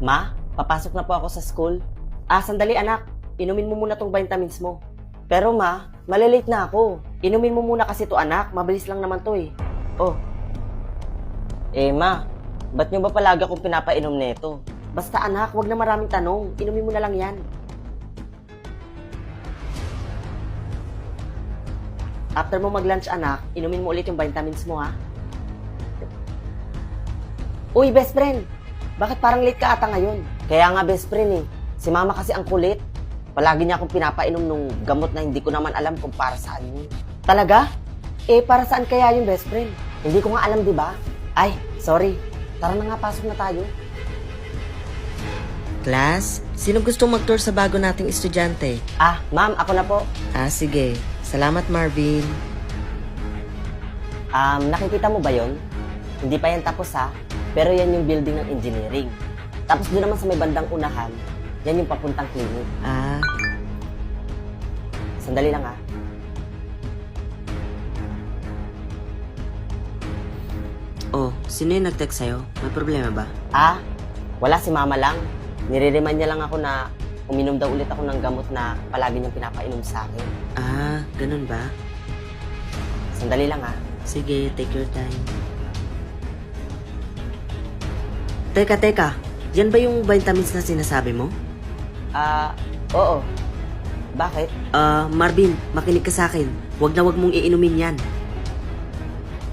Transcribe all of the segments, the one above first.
Ma, papasok na po ako sa school. Sandali anak. Inumin mo muna tong vitamins mo. Pero ma, malilate na ako. Inumin mo muna kasi to anak. Mabilis lang naman to eh. Oh. Ma, ba't nyo ba palagi akong pinapainom nito? Basta anak, wag na maraming tanong. Inumin mo na lang yan. After mo mag-lunch anak, inumin mo ulit yung vitamins mo ha. Uy, best friend! Bakit parang late ka ata ngayon? Kaya nga best friend eh. Si mama kasi ang kulit. Palagi niya akong pinapainom nung gamot na hindi ko naman alam kung para saan yun. Talaga? Para saan kaya yung best friend? Hindi ko nga alam, di ba? Ay, sorry. Tara na nga, pasok na tayo. Class, sino gusto mag-tour sa bago nating estudyante? Ma'am, ako na po. Sige. Salamat, Marvin. Nakikita mo ba yon? Hindi pa yan tapos ha, pero yan yung building ng engineering. Tapos doon naman sa may bandang unahan, yan yung papuntang clinic. Sandali lang ha. Sino yung nag-text sa'yo? May problema ba? Wala, si mama lang. Nire-remind niya lang ako na uminom daw ulit ako ng gamot na palagi niyang pinapainom sa akin. Ganun ba? Sandali lang ha. Sige, take your time. Teka. Yan ba yung vitamins na sinasabi mo? Oo. Bakit? Marvin, makinig ka sa akin. Huwag na huwag mong iinumin yan.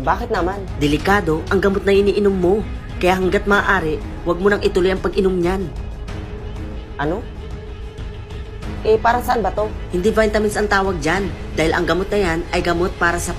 Bakit naman? Delikado ang gamot na iniinom mo. Kaya hanggat maaari, huwag mo nang ituloy ang pag-inom niyan. Ano? Para saan ba to? Hindi vitamins ang tawag dyan. Dahil ang gamot na yan ay gamot para sa